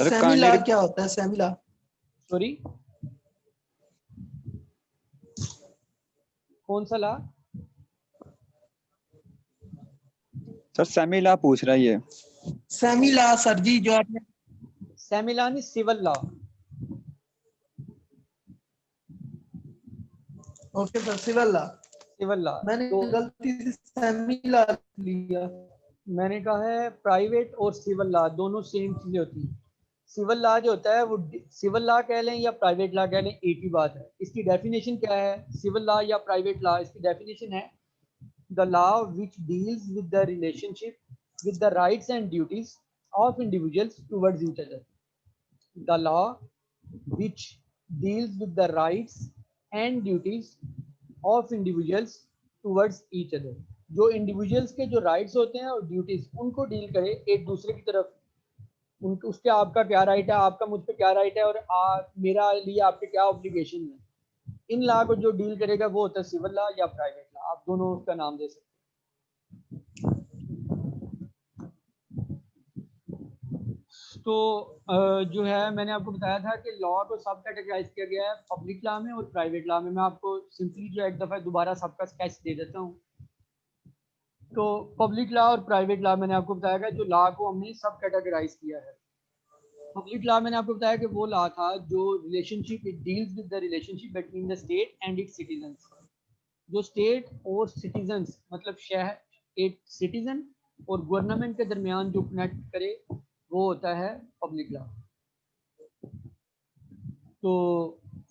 Sir semi law kindly क्या होता है? सेमी लॉ सॉरी, कौन सा ला? सर सेमी लॉ पूछ रहा है ये। सेमी लॉ सर जी जो आपने सेमी लॉ नहीं, civil law. Okay sir civil law. Civil law मैंने तो गलती से सेमी लॉ लिया। मैंने कहा है प्राइवेट और सिविल लॉ दोनों सेम चीजें होती हैं। सिविल लॉ जो होता है वो सिविल लॉ कह लें या प्राइवेट लॉ कह लें, एक ही बात है। इसकी डेफिनेशन क्या है? सिविल लॉ या प्राइवेट लॉ, इसकी डेफिनेशन है the law which deals with the relationship with the rights and duties of individuals towards each other. The law which deals with the rights and duties of individuals towards each other. जो individuals के जो rights होते हैं और duties उनको deal करे एक दूसरे की तरफ। उनके उसके आपका क्या राइट है, आपका मुझ पे क्या राइट है, और मेरा लिए आपके क्या ऑब्लिगेशन है। इन लॉ को जो डील करेगा वो होता है सिविल लॉ या प्राइवेट लॉ, आप दोनों उसका नाम दे सकते हैं। तो जो है मैंने आपको बताया था कि लॉ को सब कैटेगराइज किया गया है पब्लिक लॉ में और प्राइवेट लॉ में। मैं आपको सिंपली जो एक दफ़ा दोबारा सबका स्केच दे देता हूँ। तो पब्लिक लॉ और प्राइवेट लॉ मैंने आपको बताया कि जो लॉ को हमने सब कैटेगराइज किया है। पब्लिक लॉ मैंने आपको बताया कि वो लॉ था जो relationship, it deals with the relationship between the state and it's citizens. जो स्टेट और सिटीजन्स मतलब शहर, एक सिटीजन और गवर्नमेंट के दरमियान जो कनेक्ट करे वो होता है पब्लिक लॉ। तो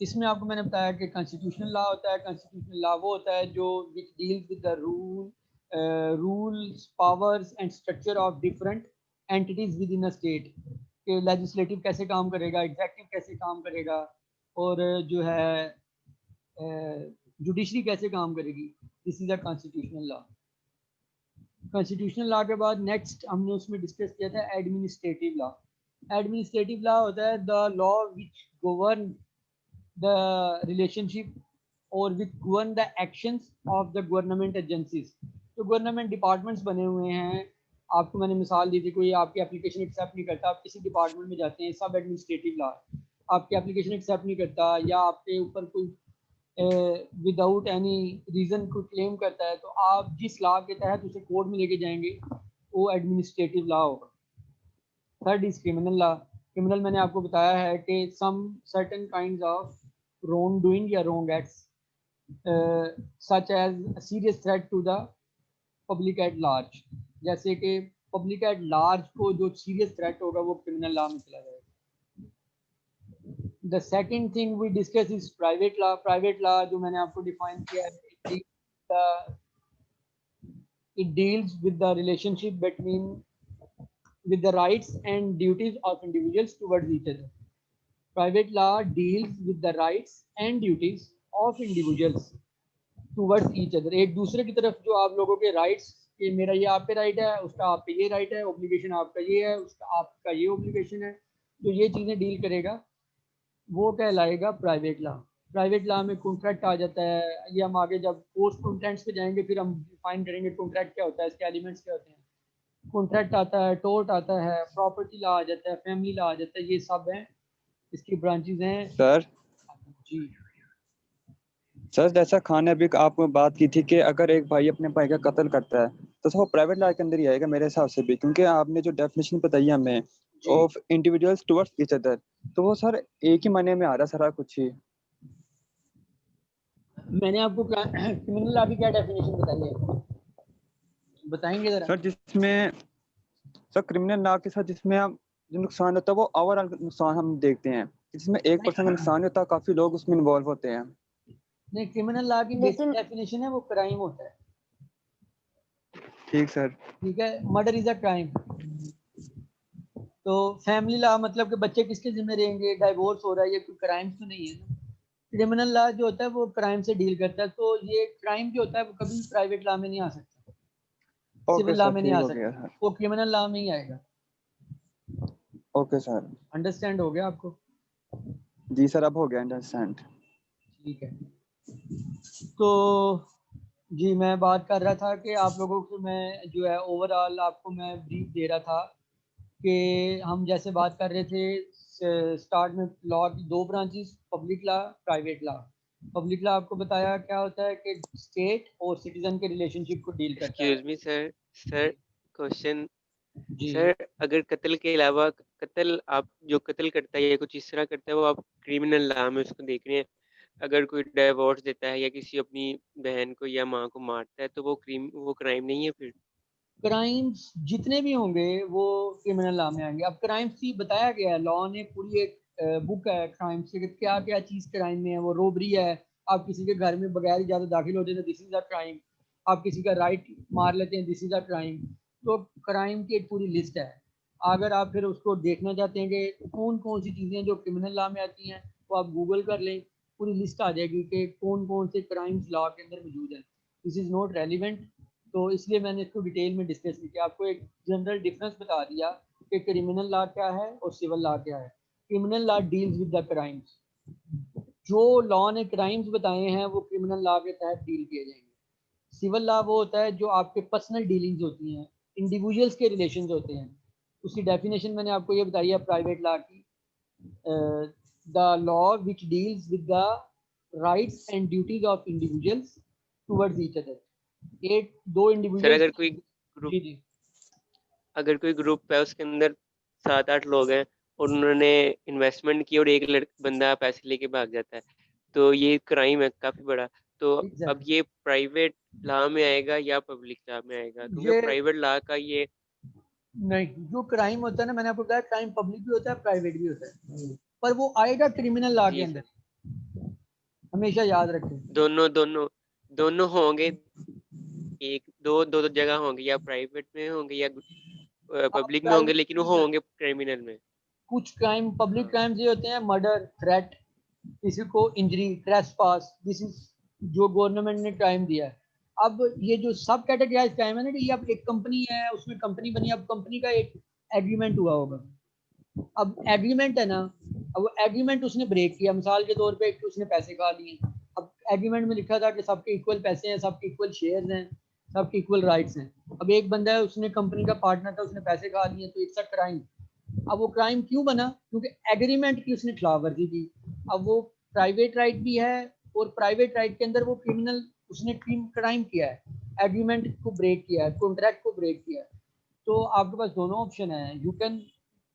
इसमें आपको मैंने बताया कि कॉन्स्टिट्यूशनल लॉ होता है। कॉन्स्टिट्यूशनल लॉ वो होता है जो which deals with the rules, powers and structure of different entities with in a state. कि लेजिस्लेटिव कैसे काम करेगा, एग्जेक्टिव कैसे काम करेगा, और जो है जुडिशरी कैसे काम करेगी। This is a constitutional law. Constitutional law के बाद नेक्स्ट हमने उसमें डिस्कस किया था एडमिनिस्ट्रेटिव लॉ। एडमिनिस्ट्रेटिव लॉ होता है the law which govern the relationship और which govern the actions of the government agencies. तो गवर्नमेंट डिपार्टमेंट्स बने हुए हैं। आपको मैंने मिसाल दी थी, कोई आपकी एप्लीकेशन एक्सेप्ट नहीं करता, आप किसी डिपार्टमेंट में जाते हैं, सब एडमिनिस्ट्रेटिव लॉ। आपकी एप्लीकेशन एक्सेप्ट नहीं करता या आपके ऊपर कोई विदाउट एनी रीज़न कोई क्लेम करता है, तो आप जिस लॉ के तहत उसे कोर्ट में लेके जाएंगे वो एडमिनिस्ट्रेटिव लॉ होगा। Third is criminal law. Criminal मैंने आपको बताया है कि some certain kinds of wrong doing या wrong acts such as serious threat to the public at large. जैसे कि पब्लिक एट लार्ज को जो सीरियस थ्रेट होगा वो क्रिमिनल लॉ में चला जाएगा। The second thing we discuss is private law. Private law जो मैंने आपको डिफाइन किया है, it deals with the relationship between with the rights and duties of individuals towards each other. Private law deals with the rights and duties of individuals towards each other. एक दूसरे की तरफ जो आप लोगों के राइट्स, कि मेरा ये आप पे राइट है, उसका आप पे ये राइट है, ऑब्लिगेशन आपका ये है, उसका आपका ये ऑब्लिगेशन है, तो ये चीज़ें डील करेगा वो कहलाएगा प्राइवेट लॉ। प्राइवेट लॉ में कॉन्ट्रैक्ट आ जाता है। ये हम आगे जब पोस्ट कॉन्ट्रैक्ट्स पे जाएंगे फिर हम डिफाइन करेंगे कॉन्ट्रैक्ट क्या होता है, इसके एलिमेंट्स क्या होते हैं। कॉन्ट्रैक्ट आता है, टोर्ट आता है, प्रॉपर्टी लॉ आ जाता है, फैमिली लॉ आ जाता है, ये सब हैं इसकी ब्रांचेज हैं। सर जी सर जैसा खान ने अभी आपको बात की थी कि अगर एक भाई अपने भाई का कत्ल करता है तो वो प्राइवेट लॉ के अंदर ही आएगा मेरे हिसाब से भी, क्योंकि आपने जो डेफिनेशन बताई है हमें जी of individuals towards each other, तो वो सर एक ही महीने में आ रहा है सारा कुछ ही। मैंने आपको क्रिमिनल लॉ की क्या डेफिनेशन बताई है, बताएंगे जरा। सर जिसमें सर क्रिमिनल लॉ के साथ जिसमें हम जो नुकसान होता है वो ओवरऑल नुकसान हम देखते हैं, जिसमें 1% का नुकसान होता है, काफी लोग उसमें इन्वॉल्व होते हैं। नहीं, क्रिमिनल लॉ की बेसिक लेकिन डेफिनेशन है वो क्राइम होता है। ठीक सर। ठीक है, मर्डर इज अ क्राइम। तो फैमिली लॉ मतलब कि बच्चे किसके जिम्मे रहेंगे, डाइवोर्स हो रहा है, ये कोई क्राइम तो नहीं है ना। क्रिमिनल लॉ जो होता है वो क्राइम से डील करता है, तो ये क्राइम जो होता है वो कभी प्राइवेट लॉ में नहीं आ सकता, ओके सिविल लॉ सर, में नहीं ठीक आ हो गया सकता, सर। वो क्रिमिनल लॉ में ही आएगा। Okay sir. अंडरस्टैंड हो गया आपको? जी सर, अब हो गया अंडरस्टैंड। ठीक है। तो जी मैं बात कर रहा था कि आप लोगों को मैं जो है ओवरऑल आपको मैं ब्रीफ दे रहा था कि हम जैसे बात कर रहे थे स्टार्ट में लॉ की दो branches, public law, private law. Public law आपको बताया क्या होता है कि स्टेट और सिटीजन के रिलेशनशिप को डील करता है। Excuse me sir, sir question. जी सर अगर कत्ल के अलावा, कत्ल आप जो कत्ल करता है या कुछ इस तरह करता है वो आप क्रिमिनल लॉ में उसको देख रहे हैं। अगर कोई डिवोर्स देता है या किसी अपनी बहन को या माँ को मारता है तो वो क्राइम नहीं है फिर? क्राइम्स जितने भी होंगे वो क्रिमिनल लॉ में आएंगे। अब क्राइम्स की बताया गया है, लॉ ने पूरी एक बुक है क्राइम्स की, क्या क्या चीज क्राइम में है। वो रोबरी है, आप किसी के घर में बगैर इजाजत दाखिल होते हैं, दिस इज अ क्राइम। आप किसी का राइट मार लेते हैं, दिस इज अ क्राइम। तो क्राइम की एक पूरी लिस्ट है। अगर आप फिर उसको देखना चाहते हैं कि कौन कौन सी चीजें जो क्रिमिनल लॉ में आती हैं, तो आप गूगल कर लें, पूरी लिस्ट आ जाएगी कि कौन कौन से क्राइम्स लॉ के अंदर मौजूद हैं। दिस इज नॉट रेलिवेंट, तो इसलिए मैंने इसको डिटेल में डिस्कस नहीं किया। आपको एक जनरल डिफरेंस बता दिया कि क्रिमिनल लॉ क्या है और सिविल लॉ क्या है। Criminal law deals with the crimes. जो लॉ ने क्राइम्स बताए हैं वो क्रिमिनल लॉ के तहत डील किए जाएंगे। सिविल लॉ वो होता है जो आपके पर्सनल डीलिंग्स होती हैं, इंडिविजुअल्स के रिलेशंस होते हैं। उसकी डेफिनेशन मैंने आपको ये बताई है प्राइवेट लॉ की, the law which deals with the rights and duties of individuals towards each other. एक दो सर इंडिविजुअल्स। ग्रुप जी जी। अगर कोई ग्रुप है उसके अंदर 7-8 लोग हैं और उन्होंने इन्वेस्टमेंट की और एक बंदा पैसे लेके भाग जाता है तो ये क्राइम है काफी बड़ा। तो अब एग्जैक्टली। ये प्राइवेट लॉ में आएगा या पब्लिक लॉ में आएगा? क्योंकि ये प्राइवेट लॉ का ये नहीं, जो क्राइम होता है ना, मैंने आपको बताया क्राइम पब्लिक भी होता है, प्राइवेट भी होता है, पर वो आएगा क्रिमिनल लॉ के जी अंदर। सर, हमेशा याद रखें। दोनों दोनों दोनों होंगे, एक दो दो जगह होंगे, या प्राइवेट में होंगे या आप पब्लिक में होंगे, लेकिन वो प्राइवेट, होंगे क्रिमिनल में। कुछ क्राइम पब्लिक हाँ क्राइम्स ये होते हैं, मर्डर, थ्रेट, किसी को इंजरी, ट्रेसपास, दिस इज जो गवर्नमेंट ने क्राइम दिया है। अब ये जो सब कैटेगराइज क्राइम है ना, कि ये अब एक कंपनी है, उसमें कंपनी बनी, अब कंपनी का एक एग्रीमेंट हुआ होगा। अब एग्रीमेंट है ना, अब वो एग्रीमेंट उसने ब्रेक किया, मिसाल के तौर पे उसने पैसे खा लिए। अब एग्रीमेंट में लिखा था कि सबके इक्वल पैसे हैं, सबके इक्वल शेयर्स हैं, सबके इक्वल राइट्स हैं। अब एक बंदा है, उसने कंपनी का पार्टनर था, उसने पैसे खा लिए, तो इट्स अ क्राइम। अब वो क्राइम क्यों बना? क्योंकि एग्रीमेंट की उसने खिलाफवर्जी की। अब वो प्राइवेट राइट भी है, और प्राइवेट राइट के अंदर वो क्रिमिनल, उसने क्राइम किया है, एग्रीमेंट को ब्रेक किया है, कॉन्ट्रैक्ट को ब्रेक किया है। तो आपके पास दोनों ऑप्शन है, यू कैन,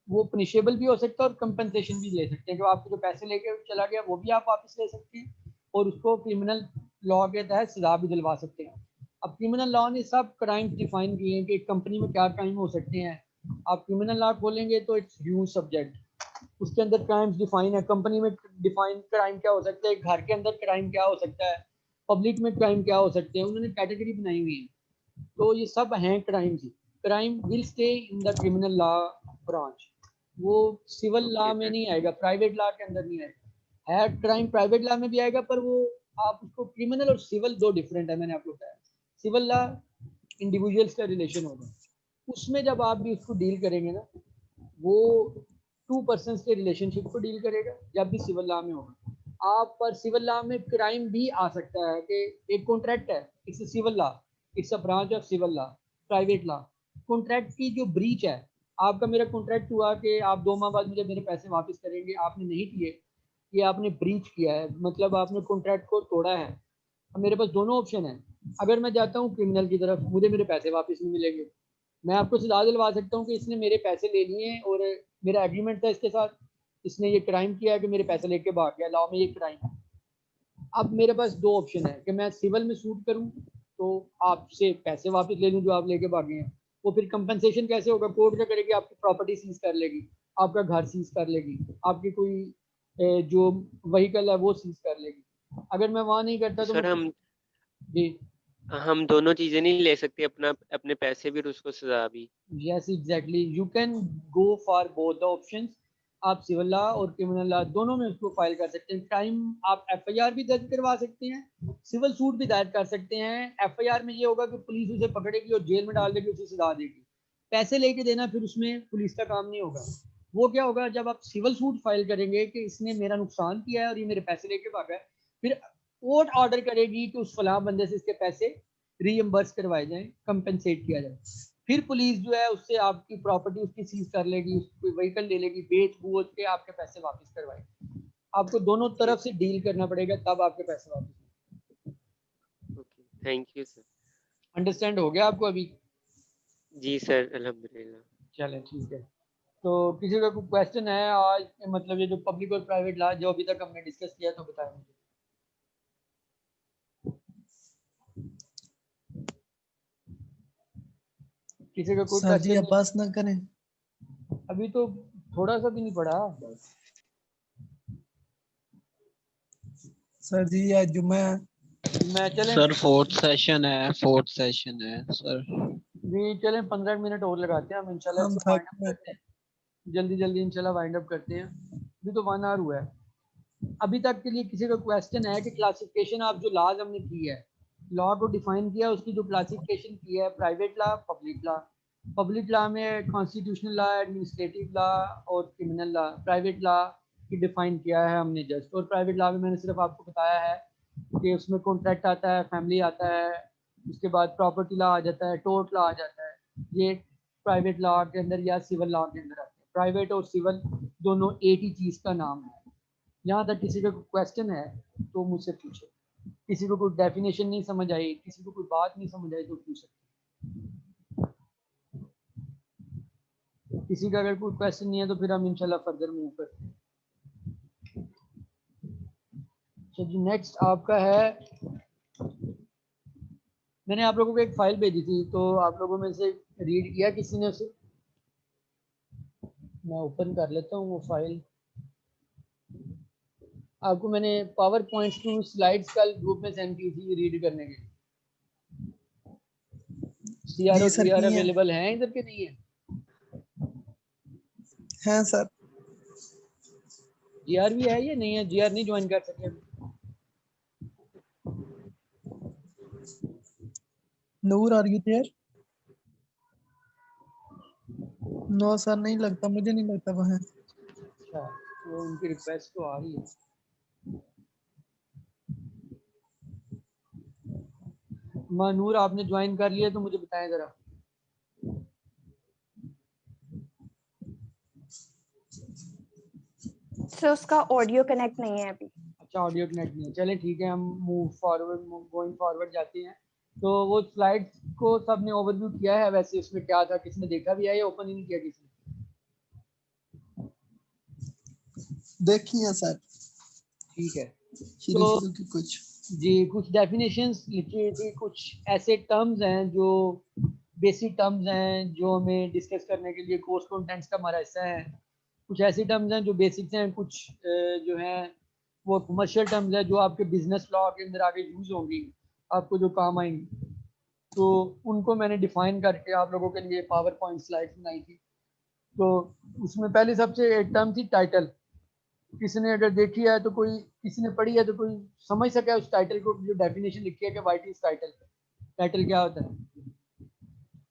वो पनिशेबल भी हो सकता है और कंपनसेशन भी ले सकते हैं। जो आपके जो पैसे लेके चला गया वो भी आप वापस ले सकते हैं, और उसको क्रिमिनल लॉ के तहत सजा भी दिलवा सकते हैं। अब क्रिमिनल लॉ ने सब क्राइम्स डिफाइन किए हैं कि एक कंपनी में क्या क्राइम हो सकते हैं। आप क्रिमिनल लॉ खोलेंगे तो इट्स ह्यूज सब्जेक्ट, उसके अंदर क्राइम्स डिफाइन है। कंपनी में डिफाइन क्राइम क्या हो सकता है, घर के अंदर क्राइम क्या हो सकता है, पब्लिक में क्राइम क्या हो सकते हैं, उन्होंने कैटेगरी बनाई हुई है। तो ये सब हैं crimes he. Crime will stay in the criminal law branch, वो सिविल लॉ ओके में सर। नहीं आएगा, प्राइवेट लॉ के अंदर नहीं आएगा। है क्राइम प्राइवेट लॉ में भी आएगा, पर वो आप उसको, क्रिमिनल और सिविल दो डिफरेंट है, मैंने आपको बताया। सिविल लॉ इंडिविजुअल्स का रिलेशन होगा, उसमें जब आप भी उसको डील करेंगे ना, वो टू पर्सन के रिलेशनशिप को डील करेगा, जब भी सिविल लॉ में होगा। आप पर सिविल लॉ में क्राइम भी आ सकता है कि एक कॉन्ट्रैक्ट है, it's civil law, it's a branch of civil law. Private law, contract की जो ब्रीच है, आपका मेरा कॉन्ट्रैक्ट हुआ कि आप 2 माह बाद मुझे मेरे पैसे वापस करेंगे, आपने नहीं किए, ये आपने ब्रीच किया है, मतलब आपने कॉन्ट्रैक्ट को तोड़ा है। अब मेरे पास दोनों ऑप्शन है, अगर मैं जाता हूँ क्रिमिनल की तरफ, मुझे मेरे पैसे वापस नहीं मिलेंगे, मैं आपको सजा दिलवा सकता हूँ कि इसने मेरे पैसे ले लिए हैं और मेरा एग्रीमेंट था इसके साथ, इसने ये क्राइम किया है कि मेरे पैसे लेके भाग गया, लॉ में ये क्राइम है। अब मेरे पास दो ऑप्शन है कि मैं सिविल में सूट करूं, तो आपसे पैसे वापस ले लूं जो आप लेके भागे हैं। वो फिर कंपनसेशन कैसे होगा, कोर्ट क्या करेगी, आपकी प्रॉपर्टी सीज कर लेगी, आपका घर सीज कर लेगी, आपकी कोई जो व्हीकल है वो सीज कर लेगी। अगर मैं वहां नहीं करता तो तो सर मैं, जी, हम दोनों चीजें नहीं ले सकते, अपना अपने पैसे भी और उसको सजा भी? Yes exactly, you can go for both the options. आप सिविल लॉ और क्रिमिनल लॉ दोनों में उसको फाइल कर सकते हैं। क्राइम आप एफआईआर भी दर्ज करवा सकते हैं, सिविल सूट भी दायर कर सकते हैं। एफआईआर में ये होगा कि पुलिस उसे पकड़ेगी और जेल में डाल देगी, उसे सजा देगी। पैसे लेके देना फिर उसमें पुलिस का काम नहीं होगा। वो क्या होगा, जब आप सिविल सूट फाइल करेंगे कि इसने मेरा नुकसान किया है और ये मेरे पैसे लेके भागा है, फिर कोर्ट ऑर्डर करेगी कि उस फलां बंदे से इसके पैसे रीइंबर्स करवाए जाएं, कंपनसेट किया जाए। फिर पुलिस जो है उससे आपकी प्रॉपर्टी उसकी सीज कर लेगी, कोई व्हीकल ले लेगी, बेच बूच के आपके पैसे वापस करवाएगी। आपको दोनों तरफ से डील करना पड़ेगा, तब आपके पैसे वापस। Okay, thank you sir. Understand हो गया आपको अभी? जी सर, अल्हम्दुलिल्लाह। चलें ठीक है। तो किसी का कोई क्वेश्चन है आज, मतलब ये जो पब्लिक और प्राइवेट लॉ जो अभी तक हमने डिस्कस किया, तो बताएं मुझे। किसी का कोई सर जी क्वेश्चन? अब्बास ना करें। अभी तो थोड़ा सा भी नहीं पढ़ा। सर जी आज जुम्मा है। मैं चलें सर फोर्थ सेशन है सर। जी, चलें 15 मिनट और लगाते हैं हम इंशाल्लाह, हम इसको वाइंड अप करते हैं जल्दी जल्दी इंशाल्लाह, वाइंड अप करते हैं। अभी तो 1 आवर हुआ है। अभी तक के लिए किसी का क्वेश्चन है कि क्लासिफिकेशन आप जो लॉज हमने की है, लॉ को डिफाइन किया, उसकी जो क्लासिफिकेशन की है, private law, public law. Public law में कॉन्स्टिट्यूशनल लॉ, एडमिनिस्ट्रेटिव लॉ और क्रिमिनल लॉ। प्राइवेट लॉ की डिफाइन किया है हमने जस्ट, और प्राइवेट लॉ में मैंने सिर्फ आपको बताया है कि उसमें कॉन्ट्रैक्ट आता है, फैमिली आता है, उसके बाद प्रॉपर्टी लॉ आ जाता है, टोर्ट लॉ आ जाता है। ये प्राइवेट लॉ के अंदर या सिविल लॉ के अंदर आते हैं। प्राइवेट और सिविल दोनों एक ही चीज़ का नाम है। यहाँ तक किसी का कोई क्वेश्चन है तो मुझसे पूछे। किसी को कोई डेफिनेशन नहीं समझ आई, किसी को कोई बात नहीं समझ आई तो पूछ सकते। किसी का अगर कोई क्वेश्चन नहीं है तो फिर हम इंशाल्लाह फर्दर मूव करते हैं। जी नेक्स्ट आपका है, मैंने आप लोगों को एक फाइल भेजी थी, तो आप लोगों में से रीड किया किसी ने उसे? मैं ओपन कर लेता हूँ वो फाइल। आपको मैंने पावर पॉइंट्स टू स्लाइड्स कल ग्रुप में सेंड की थी रीड करने के लिए। सीआर जी और सर जीआर की है। अवेलेबल हैं इधर के नहीं है? हैं सर। जीआर भी है या नहीं है? जीआर नहीं ज्वाइन कर सके? Noor are you there? No sir नहीं लगता, मुझे नहीं लगता वो है। अच्छा, तो उनकी रिक्वेस्ट तो आ रही है। मनूर आपने ज्वाइन कर लिया तो मुझे बताएं जरा। सर उसका ऑडियो कनेक्ट नहीं है अभी। अच्छा, ऑडियो कनेक्ट नहीं है, चलें ठीक है, हम मूव फॉरवर्ड, गोइंग फॉरवर्ड जाते हैं। तो वो स्लाइड्स को सबने ओवरव्यू किया है? वैसे उसमें क्या था, किसने देखा भी है या ओपन ही नहीं किया किसी ने? देखिए सर। ठीक है, शुरू तो शुरू की कुछ जी कुछ डेफिनेशंस लिखी थी, कुछ ऐसे टर्म्स हैं जो बेसिक टर्म्स हैं जो हमें डिस्कस करने के लिए कोर्स कंटेंट्स का हमारा हिस्सा है। कुछ ऐसी टर्म्स हैं जो बेसिक्स हैं, कुछ जो हैं वो कमर्शियल टर्म्स हैं जो आपके बिजनेस लॉ के अंदर आगे यूज होंगी, आपको जो काम आएंगी। तो उनको मैंने डिफाइन करके आप लोगों के लिए पावर पॉइंट स्लाइड्स बनाई थी। तो उसमें पहले सबसे एक टर्म थी टाइटल। किसी ने अगर देखी है तो कोई, किसी ने पढ़ी है तो कोई समझ सके उस टाइटल को, जो डेफिनेशन लिखी है कि व्हाट इज टाइटल। टाइटल क्या होता है?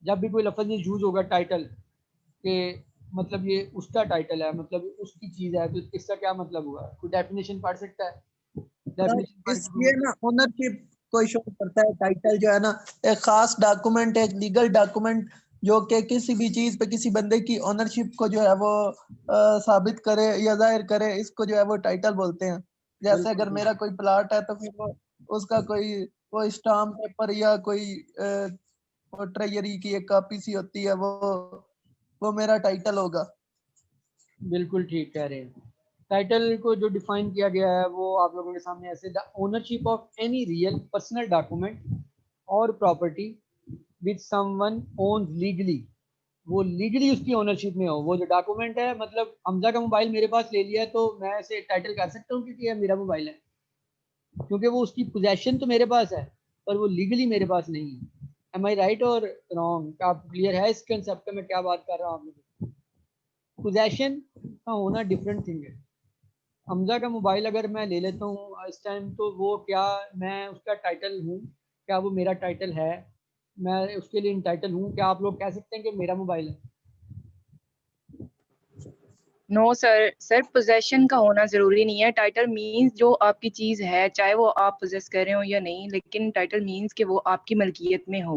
जब भी कोई लफ्ज यूज होगा टाइटल के, मतलब ये उसका टाइटल है, मतलब उसकी चीज है, तो इसका क्या मतलब हुआ? कोई डेफिनेशन पढ़ सकता है? डेफिनेशन पढ़ के इसलिए ना ओनरशिप को शो करता है टाइटल जो है ना, एक खास डॉक्यूमेंट, एक लीगल डॉक्यूमेंट जो कि किसी भी चीज पे किसी बंदे की ओनरशिप को जो है वो साबित करे या जाहिर करे, इसको जो है वो टाइटल बोलते हैं। जैसे अगर मेरा कोई प्लाट है तो फिर वो उसका कोई स्टाम्प पेपर या कोई ट्रेजरी की एक कॉपी सी होती है, वो मेरा टाइटल होगा। बिल्कुल ठीक कह रहे हैं। टाइटल को जो डिफाइन किया गया है वो आप लोगों के सामने ऐसे, the ownership of any real personal document और property which someone owns legally, वो लीगली उसकी ओनरशिप में हो। वो जो डॉक्यूमेंट है, मतलब हमजा का मोबाइल मेरे पास ले लिया है तो मैं इसे टाइटल कर सकता हूँ क्योंकि ये मेरा मोबाइल है, क्योंकि वो उसकी पोजेशन तो मेरे पास है पर वो लीगली मेरे पास नहीं है। एम आई राइट और रॉन्ग? आपको क्लियर है इस कंसेप्ट में क्या बात कर रहा हूँ? आप पोजेशन का होना डिफरेंट थिंग है। हमजा का मोबाइल अगर मैं ले लेता हूँ इस टाइम, तो वो क्या मैं उसका टाइटल हूँ? क्या वो मेरा टाइटल है? मैं उसके लिए इंटाइटल हूँ? क्या आप लोग कह सकते हैं कि मेरा मोबाइल है? नो सर पोजेशन का होना जरूरी नहीं है। टाइटल मींस जो आपकी चीज है, चाहे वो आप पोजेस कर रहे हो या नहीं, लेकिन टाइटल मींस कि वो आपकी मलकियत में हो।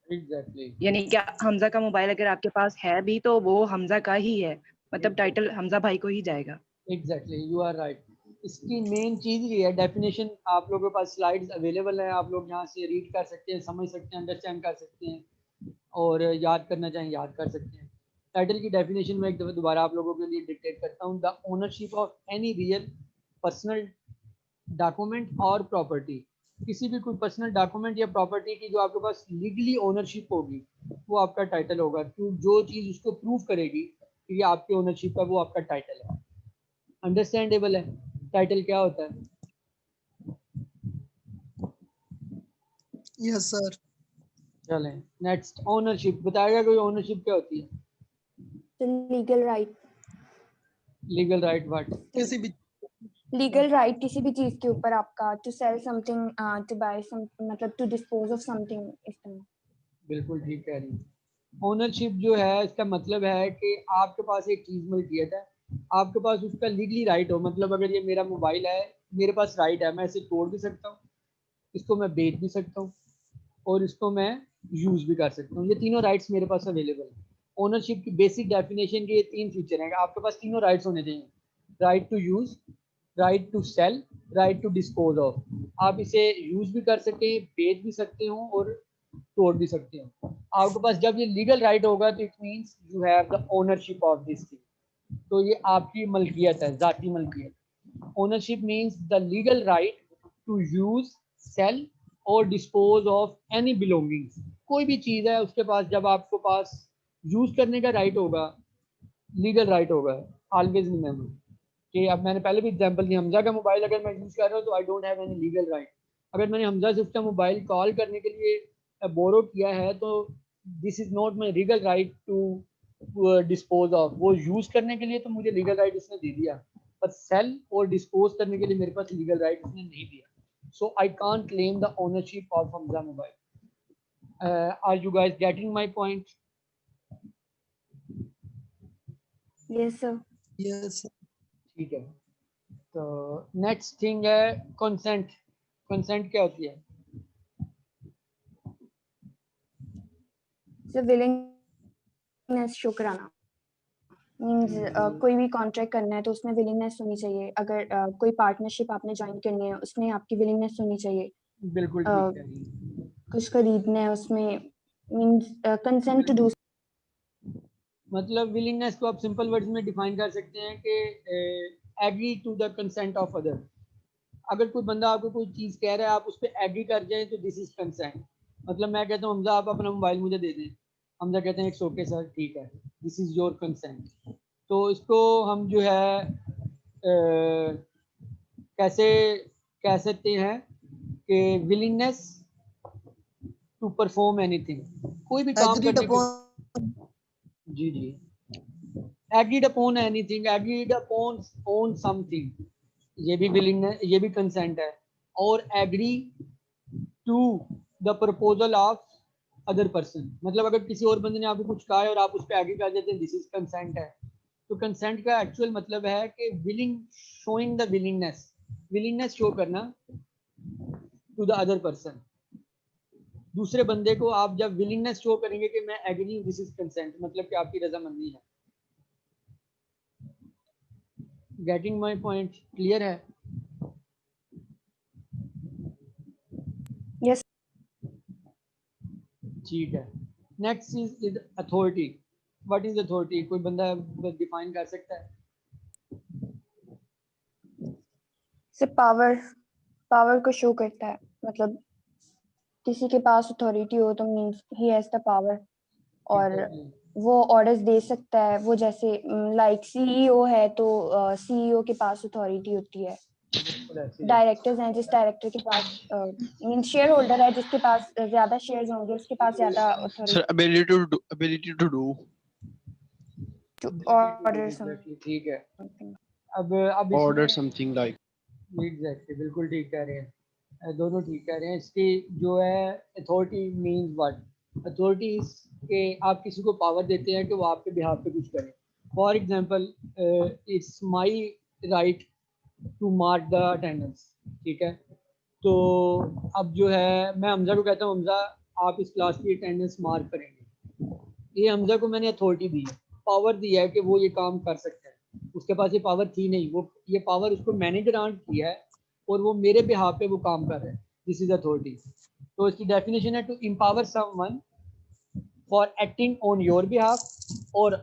एग्जैक्टली यानी क्या हमजा का मोबाइल अगर आपके पास है भी तो वो हमजा का ही है, मतलब Exactly. टाइटल हमजा भाई को ही जाएगा। Exactly you are right. इसकी मेन चीज ये है, डेफिनेशन आप लोगों के पास स्लाइड्स अवेलेबल है, आप लोग यहाँ से रीड कर सकते हैं, समझ सकते हैं, अंडरस्टैंड कर सकते हैं और याद करना चाहें याद कर सकते हैं। टाइटल की डेफिनेशन में एक दफ़ा दोबारा आप लोगों के लिए डिक्टेट करता हूँ। The ownership of any real personal document और प्रॉपर्टी, किसी भी कोई पर्सनल डॉक्यूमेंट या प्रॉपर्टी की जो आपके पास लीगली ओनरशिप होगी वो आपका टाइटल होगा। तो जो चीज़ उसको प्रूव करेगी कि ये आपकी ओनरशिप है वो आपका टाइटल है। अंडरस्टैंडेबल है टाइटल क्या होता है? Yes sir. चलें नेक्स्ट, ओनरशिप बताएगा कोई, ओनरशिप क्या होती है? Legal right. Legal right what? किसी भी लीगल राइट किसी भी चीज के ऊपर आपका, to sell something, to buy some, मतलब टू डिस्पोज ऑफ समथिंग, इस तरह। बिल्कुल ठीक कह रही है। ओनरशिप जो है इसका मतलब है कि आपके पास एक चीज मिल्कियत है, आपके पास उसका लीगली राइट हो। मतलब अगर ये मेरा मोबाइल है, मेरे पास राइट है, मैं इसे तोड़ भी सकता हूँ, इसको मैं बेच भी सकता हूँ और इसको मैं यूज भी कर सकता हूँ। ये तीनों राइट्स मेरे पास अवेलेबल है। ओनरशिप की बेसिक डेफिनेशन के ये तीन फीचर हैं। आपके पास तीनों राइट्स होने चाहिए, right to use, right to sell, right to dispose of. आप इसे यूज भी कर सकते हैं, बेच भी सकते हो और तोड़ भी सकते हो। आपके पास जब ये लीगल राइट होगा तो it means you have the ownership of this thing, तो ये आपकी मलकियत है, जाती मलकियत। Ownership means the legal right to use, sell और डिस्पोज ऑफ एनी बिलोंगिंग्स। कोई भी चीज़ है उसके पास, जब आपको पास यूज करने का राइट होगा, लीगल राइट होगा। ऑलवेज रिमेंबर कि अब मैंने पहले भी एग्जांपल दी, हमजा का मोबाइल अगर मैं यूज कर रहा हूँ तो I don't have any legal right. अगर मैंने हमजा से उसका मोबाइल कॉल करने के लिए बोरो किया है तो this is not my legal right to dispose of. वो यूज करने के लिए तो मुझे लीगल राइट उसने दे दिया, पर सेल और डिस्पोज करने के लिए मेरे पास लीगल राइट उसने नहीं दिया। so I can't claim the ownership of Hamza mobile. Are you guys getting my point? Yes sir. Yes ठीक है, तो नेक्स्ट थिंग है कंसेंट। कंसेंट क्या होती है? सर विलिंगनेस शो कराना मींस कोई भी कॉन्ट्रैक्ट करना है तो उसमें विलिंगनेस होनी चाहिए। अगर कोई पार्टनरशिप आपने ज्वाइन करनी है उसमें आपकी विलिंगनेस होनी चाहिए। बिल्कुल ठीक है। कुछ खरीदना है उसमें मींस कंसेंट टू डू। मतलब विलिंगनेस को आप सिंपल वर्ड्स में डिफाइन कर सकते हैं कि agree to the consent of other. अगर कोई बंदा आपको कोई चीज़ कह रहा है, आप उस पर एग्री कर जाए तो दिस इज कंसेंट। मतलब मैं कहता हूँ हमजा आप अपना मोबाइल मुझे दे दें, हमजा कहते हैं इट्स ओके सर, ठीक है, दिस इज योर कंसेंट। तो इसको हम जो है कैसे कह सकते हैं कि विलिंगनेस टू परफॉर्म एनीथिंग, कोई भी काम एग्रीड करने की। अपॉन। जी जी, agreed upon anything, agreed upon on something, ये भी विलिंगनेस, ये भी कंसेंट है। और agree to the proposal of other person, मतलब अगर किसी और बंदे ने आपको कुछ कहा है और आप उस पर एग्री कर देते हैं, दिस इज कंसेंट है। तो कंसेंट का एक्चुअल मतलब है कि willing, showing the willingness, willingness show करना टू द अदर पर्सन। दूसरे बंदे को आप जब विलिंगनेस शो करेंगे कि मैं एग्री हूं, दिस इज कंसेंट, मतलब कि आपकी रजामंदी है। Getting my point? क्लियर है? यस। ठीक है, next is authority. What is authority? कोई बंदा डिफाइन कर सकता है? से पावर, पावर को शो करता है। मतलब किसी के पास अथॉरिटी हो तो means he has the power, और Exactly. वो ऑर्डर्स दे सकता है। वो जैसे लाइक सीईओ है तो सीईओ के पास अथॉरिटी होती है। डायरेक्टर्स हैं, जिस डायरेक्टर के पास मींस शेयर होल्डर है, जिसके पास ज्यादा शेयर्स होंगे उसके पास ज्यादा Sir, authority ability to do to order Exactly, ठीक है। समथिंग। अब order इसमें something like. एग्जैक्टली बिल्कुल ठीक कह रहे हैं, दोनों ठीक कह रहे हैं। इसकी जो है अथॉरिटी मीन्स व्हाट? अथॉरिटी के आप किसी को पावर देते हैं कि वो आपके बिहाफ पे कुछ करे। For example it's my right to mark the attendance, ठीक है। तो अब जो है मैं हमजा को कहता हूँ, हमजा आप इस क्लास की अटेंडेंस मार्क करेंगे। ये हमजा को मैंने अथॉरिटी दी है, पावर दी है कि वो ये काम कर सकता है। उसके पास ये पावर थी नहीं, वो ये पावर उसको मैंने ग्रांट किया है और वो मेरे बिहाफ पे वो काम कर रहा है। This is authority. तो इसकी डेफिनेशन है to empower someone for acting on your behalf और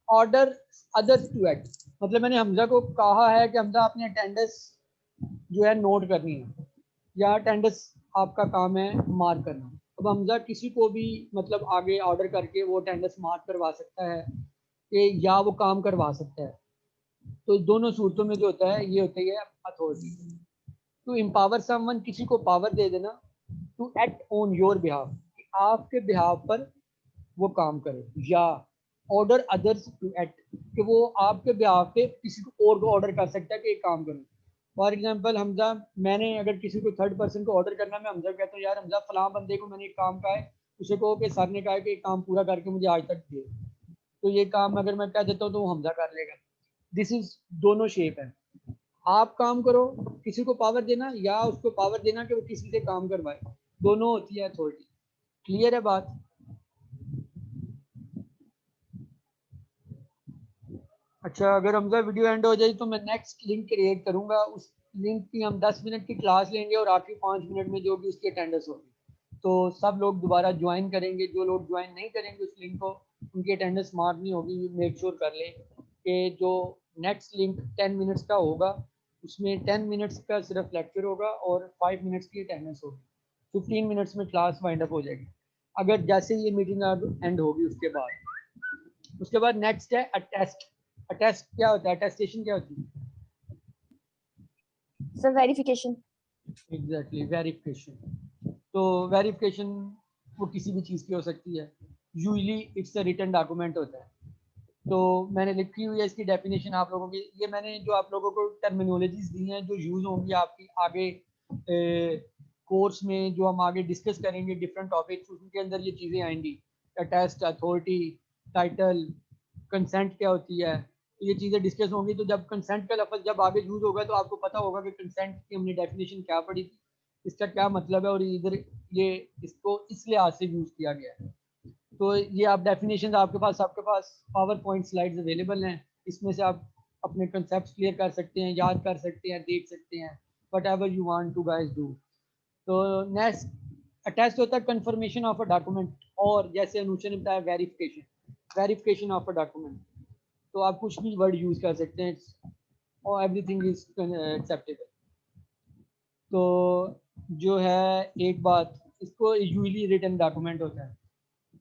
ऑर्डर अदर्स टू एक्ट। मतलब मैंने हमजा को कहा है कि हमजा अपनी अटेंडेंस जो है नोट करनी है, या अटेंडेंस आपका काम है मार्क करना। अब हमजा किसी को भी मतलब आगे ऑर्डर करके वो अटेंडेंस मार्क करवा सकता है कि या वो काम करवा सकता है। तो दोनों सूरतों में जो होता है ये होती है अथॉरिटी। टू एम्पावर समवन, किसी को पावर दे देना, to act on your behalf, आपके बिहाफ पर वो काम करे, या ऑर्डर अदर्स टू एक्ट, कि वो आपके बिहाफ पे किसी को और को ऑर्डर कर सकता है कि एक काम करो। फॉर एग्जांपल हमजा, मैंने अगर किसी को थर्ड पर्सन को ऑर्डर करना, मैं हमजा कहता हूँ यार हमजा फलां बंदे को मैंने एक काम कहा है, उसे कहो कि सर ने कहा है कि एक काम पूरा करके मुझे आज तक दे, तो ये काम अगर मैं कह देता हूँ तो वो हमजा कर लेगा। दिस इज दोनों शेप है, आप काम करो, किसी को पावर देना, या उसको पावर देना कि वो किसी से काम करवाए, दोनों होती है अथॉरिटी। क्लियर है बात? अच्छा, अगर हमजा वीडियो एंड हो जाए तो मैं नेक्स्ट लिंक क्रिएट करूंगा, उस लिंक की हम 10 मिनट की क्लास लेंगे और आखिरी 5 मिनट में जो भी उसकी अटेंडेंस होगी तो सब लोग दोबारा ज्वाइन करेंगे। जो लोग ज्वाइन नहीं करेंगे उस लिंक को, उनकी अटेंडेंस मार्क नहीं होगी। मेक श्योर कर लें कि जो नेक्स्ट लिंक 10 मिनट्स का होगा उसमें 10 मिनट्स का सिर्फ लेक्चर होगा और 5 मिनट्स की अटेंडेंस होगी। 15 मिनट्स में क्लास वाइंड अप हो जाएगी अगर जैसे ये मीटिंग एंड होगी। उसके बाद नेक्स्ट है अटेस्ट। अटेस्ट क्या होता है? अटेस्टेशन क्या होती है? Sir verification. Exactly, verification. तो वेरिफिकेशन वो किसी भी चीज़ की हो सकती है। Usually it's a written document होता है। तो मैंने लिखी हुई है इसकी डेफिनेशन आप लोगों की। ये मैंने जो आप लोगों को टर्मिनोलॉजीज दी हैं जो यूज़ होंगी आपकी आगे कोर्स में, जो हम आगे डिस्कस करेंगे डिफरेंट टॉपिक्स, उनके अंदर ये चीज़ें आएंगी। अटेस्ट, अथॉरिटी, टाइटल, कंसेंट क्या होती है, तो ये चीज़ें डिस्कस होंगी। तो जब कंसेंट का लफ्ज़ जब आगे यूज़ होगा तो आपको पता होगा कि कंसेंट की हमने डेफिनेशन क्या पढ़ी थी, इसका क्या मतलब है, और इधर ये इसको इस लिहाज से यूज़ किया गया है। तो ये आप डेफिनेशन आपके पास पावर पॉइंट स्लाइड्स अवेलेबल हैं, इसमें से आप अपने कंसेप्ट क्लियर कर सकते हैं, याद कर सकते हैं, देख सकते हैं, whatever you want to guys do. तो नेक्स्ट अटैच होता है कंफर्मेशन ऑफ अ डॉक्यूमेंट, और जैसे अनुषा ने बताया वेरिफिकेशन ऑफ अ डॉक्यूमेंट। तो आप कुछ भी वर्ड यूज कर सकते हैं और एवरीथिंग इज एक्सेप्टेबल। तो जो है एक बात, इसको यूजली रिटन डॉक्यूमेंट होता है।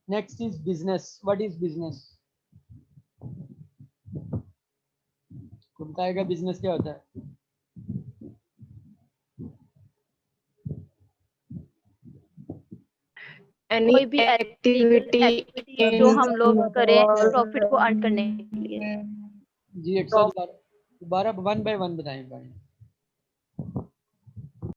Next is business. What is business? बताएगा बिजनेस क्या होता है? कोई भी एक्टिविटी जो हम लोग करें प्रॉफिट को अर्न करने के लिए। जी 112 दोबारा 1 बाय 1 बताएं भाई।